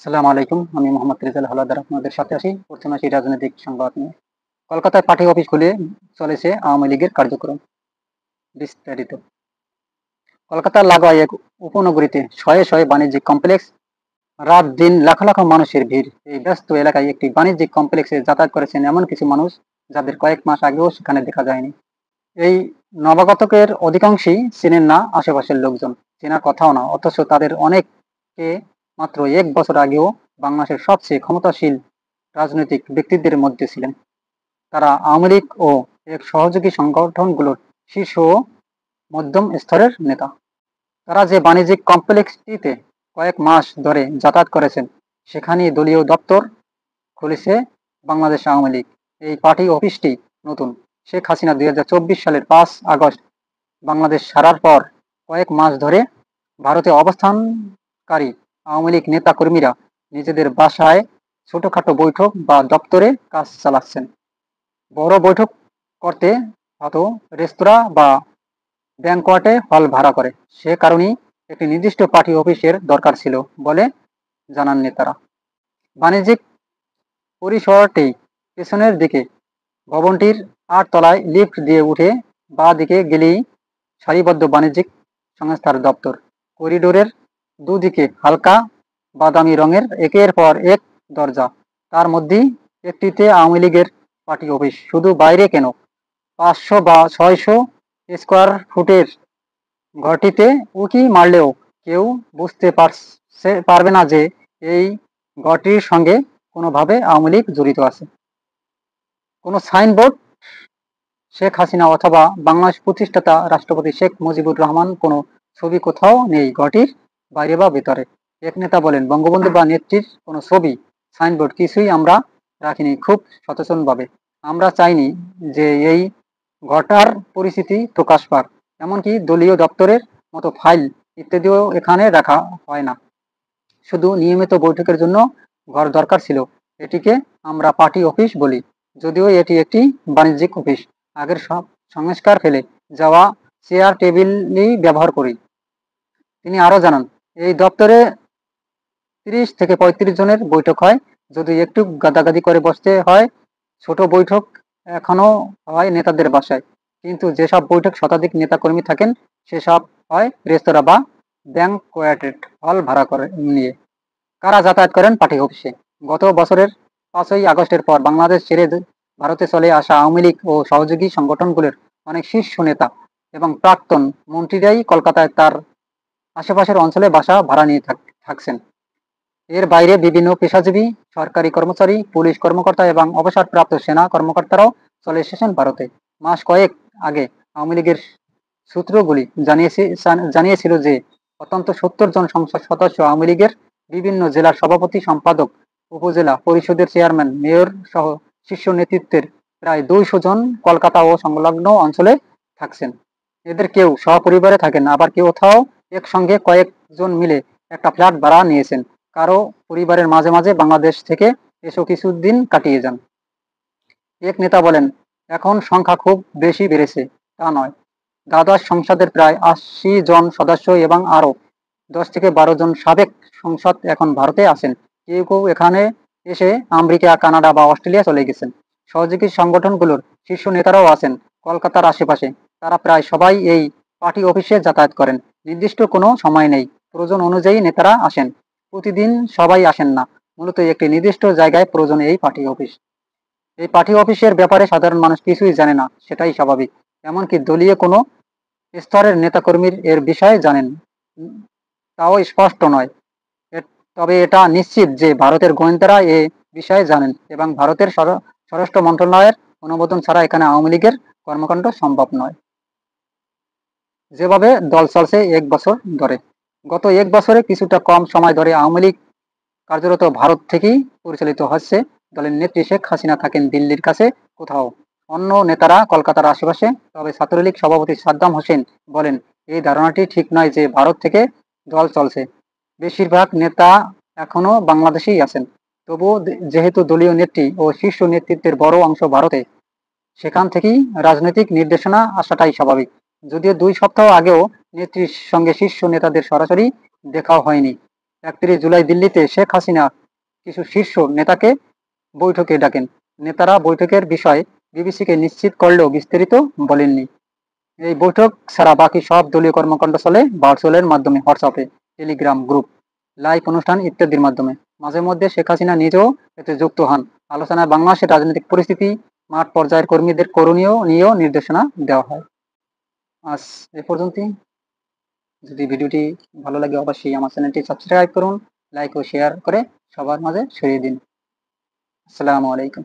আসসালামু আলাইকুম। আমি মোহাম্মদ রেজাল হাওলাদার আপনাদের সাথে আছি। প্রথমে আসি রাজনৈতিক সংবাদ নিয়ে। কলকাতায় পার্টি অফিস খুলে চলেছে আওয়ামী লীগের কার্যক্রম। বিস্তারিত। কলকাতার লাগোয়া এক উপনগরীতে শয়ে শয়ে বাণিজ্যিক কমপ্লেক্স, রাত দিন লাখ লাখ মানুষের ভিড়। এই ব্যস্ত এলাকায় একটি বাণিজ্যিক কমপ্লেক্সে যাতায়াত করেছেন এমন কিছু মানুষ যাদের কয়েক মাস আগেও সেখানে দেখা যায়নি। এই নবাগতকের অধিকাংশই চেনেন না আশেপাশের লোকজন, চেনার কথাও না, অথচ তাদের অনেকে মাত্র ১ বছর আগেও বাংলাদেশের সবচেয়ে ক্ষমতাশীল রাজনৈতিক ব্যক্তিত্বের মধ্যে ছিলেন। তারা আওয়ামী লীগ ও এর সহযোগী সংগঠনগুলোর শীর্ষ ও মধ্যম স্তরের নেতা। তারা যে বাণিজ্যিক কমপ্লেক্সটিতে কয়েক মাস ধরে যাতায়াত করেছেন, সেখানেই দলীয় দপ্তর খুলেছে বাংলাদেশ আওয়ামী লীগ। এই পার্টি অফিসটি নতুন। শেখ হাসিনা ২০২৪ সালের ৫ আগস্ট বাংলাদেশ ছাড়ার পর কয়েক মাস ধরে ভারতে অবস্থানকারী আওয়ামী লীগ নেতা কর্মীরা নিজেদের বাসায় ছোটখাটো বৈঠক বা দপ্তরে কাজ চালাচ্ছেন। বড় বৈঠক করতে হয়তো রেস্তোরাঁ বা ব্যাংকোয়াটে হল ভাড়া করে। সে কারণেই একটি নির্দিষ্ট পার্টি অফিসের দরকার ছিল বলে জানান নেতারা। বাণিজ্যিক পরিসরটি পেছনের দিকে। ভবনটির ৮ তলায় লিফট দিয়ে উঠে বাঁ দিকে গেলেই সারিবদ্ধ বাণিজ্যিক সংস্থার দপ্তর। করিডোরের দুদিকে হালকা বাদামি রঙের একের পর এক দরজা। তার মধ্যেই একটিতে আওয়ামী লীগের পার্টি অফিস। শুধু বাইরে কেন, ৫০০ বা ৬০০ স্কোয়ার ফুটের ঘরটিতে উঁকি মারলেও কেউ বুঝতে পারবে না যে এই ঘরটির সঙ্গে কোনোভাবে আওয়ামী লীগ জড়িত আছে। কোনো সাইনবোর্ড শেখ হাসিনা অথবা বাংলাদেশ প্রতিষ্ঠাতা রাষ্ট্রপতি শেখ মুজিবুর রহমান কোনো ছবি কোথাও নেই ঘরটির বাইরে বা ভেতরে। এক নেতা বলেন, বঙ্গবন্ধু বা নেত্রীর কোনো ছবি, সাইনবোর্ড কিছুই আমরা রাখিনি খুব সচেতনভাবে। আমরা চাইনি যে এই ঘরটার পরিচিতি প্রকাশ পাক। এমনকি দলীয় দপ্তরের মতো ফাইল ইত্যাদিও এখানে রাখা হয় না। শুধু নিয়মিত বৈঠকের জন্য ঘর দরকার ছিল। এটিকে আমরা পার্টি অফিস বলি, যদিও এটি একটি বাণিজ্যিক অফিস। আগের সব সংস্কার ফেলে যাওয়া চেয়ার টেবিলই ব্যবহার করি। তিনি আরো জানান, এই দপ্তরে ৩০ থেকে ৩৫ জনের বৈঠক হয়। যদি একটু গাদাগাদি করে বসতে হয়, ছোট বৈঠক এখনো হয় নেতাদের বাসায়। কিন্তু যেসব বৈঠক শতাধিক নেতাকর্মী থাকেন, সেসব হয় রেস্তোরাঁ বা ব্যাংকোয়েটেড হল ভাড়া করে নিয়ে। কারা যাতায়াত করেন পার্টি অফিসে? গত বছরের ৫ই আগস্টের পর বাংলাদেশ ছেড়ে ভারতে চলে আসা আওয়ামী লীগ ও সহযোগী সংগঠনগুলোর অনেক শীর্ষ নেতা এবং প্রাক্তন মন্ত্রীরাই কলকাতায় তার আশেপাশের অঞ্চলে বাসা ভাড়া নিয়ে থাকছেন। এর বাইরে বিভিন্ন পেশাজীবী, সরকারি কর্মচারী, পুলিশ কর্মকর্তা এবং অবসরপ্রাপ্ত সেনা কর্মকর্তারাও চলে এসেছেন ভারতে। মাস কয়েক আগে আওয়ামী লীগের সূত্রগুলি জানিয়েছিল যে অন্তত ৭০ জন সংসদ সদস্য আওয়ামী লীগের বিভিন্ন জেলার সভাপতি, সম্পাদক, উপজেলা পরিষদের চেয়ারম্যান, মেয়র সহ শীর্ষ নেতৃত্বের প্রায় ২০০ জন কলকাতা ও সংলগ্ন অঞ্চলে থাকছেন। এদের কেউ সপরিবারে থাকেন, আবার কেউ কোথাও একসঙ্গে কয়েকজন মিলে একটা ফ্ল্যাট ভাড়া নিয়েছেন। কারো পরিবারের মাঝে মাঝে বাংলাদেশ থেকে এসেও কিছুদিন কাটিয়ে যান। এক নেতা বলেন, এখন সংখ্যা খুব বেশি বেড়েছে তা নয়। দ্বাদশ সংসদের প্রায় ৮০ জন সদস্য এবং আরো ১০ থেকে ১২ জন সাবেক সংসদ এখন ভারতে আছেন। কেউ কেউ এখানে এসে আমেরিকা, কানাডা বা অস্ট্রেলিয়া চলে গেছেন। সহযোগী সংগঠনগুলোর শীর্ষ নেতারাও আছেন কলকাতার আশেপাশে। তারা প্রায় সবাই এই পার্টি অফিসে যাতায়াত করেন। নির্দিষ্ট কোনো সময় নেই, প্রয়োজন অনুযায়ী নেতারা আসেন। প্রতিদিন সবাই আসেন না, মূলত একটি নির্দিষ্ট জায়গায় প্রয়োজন এই পার্টি অফিস। এই পার্টি অফিসের ব্যাপারে সাধারণ মানুষ কিছুই জানে না, সেটাই স্বাভাবিক। এমনকি দলীয় কোনো স্তরের নেতাকর্মীর এর বিষয়ে জানেন তাও স্পষ্ট নয়। তবে এটা নিশ্চিত যে ভারতের গোয়েন্দারা এ বিষয়ে জানেন এবং ভারতের স্বরাষ্ট্র মন্ত্রণালয়ের অনুমোদন ছাড়া এখানে আওয়ামী লীগের কর্মকাণ্ড সম্ভব নয়। যেভাবে দল চলছে ১ বছর ধরে, গত ১ বছরে কিছুটা কম সময় ধরে আওয়ামী লীগ কার্যরত ভারত থেকেই পরিচালিত হচ্ছে। দলের নেত্রী শেখ হাসিনা থাকেন দিল্লির কাছে কোথাও, অন্য নেতারা কলকাতার আশেপাশে। তবে ছাত্রলীগ সভাপতি সাদ্দাম হোসেন বলেন, এই ধারণাটি ঠিক নয় যে ভারত থেকে দল চলছে। বেশিরভাগ নেতা এখনো বাংলাদেশেই আছেন। তবুও যেহেতু দলীয় নেত্রী ও শীর্ষ নেতৃত্বের বড় অংশ ভারতে, সেখান থেকেই রাজনৈতিক নির্দেশনা আসাটাই স্বাভাবিক। যদিও ২ সপ্তাহ আগেও নেত্রীর সঙ্গে শীর্ষ নেতাদের সরাসরি দেখাও হয়নি। 31 জুলাই দিল্লিতে শেখ হাসিনা কিছু শীর্ষ নেতাকে বৈঠকে ডাকেন। নেতারা বৈঠকের বিষয়ে বিবিসিকে নিশ্চিত করলেও বিস্তারিত বলেননি। এই বৈঠক ছাড়া বাকি সব দলীয় কর্মকাণ্ড চলে ভার্চুয়ালের মাধ্যমে, হোয়াটসঅ্যাপে, টেলিগ্রাম গ্রুপ, লাইভ অনুষ্ঠান ইত্যাদির মাধ্যমে। মাঝে মধ্যে শেখ হাসিনা নিজেও এতে যুক্ত হন। আলোচনায় বাংলাদেশের রাজনৈতিক পরিস্থিতি, মাঠ পর্যায়ের কর্মীদের করণীয় নিয়েও নির্দেশনা দেওয়া হয়। আজ এ পর্যন্তই। যদি ভিডিওটি ভালো লাগে অবশ্যই আমার চ্যানেলটি সাবস্ক্রাইব করুন, লাইক ও শেয়ার করে সবার মাঝে ছড়িয়ে দিন। আসসালামু আলাইকুম।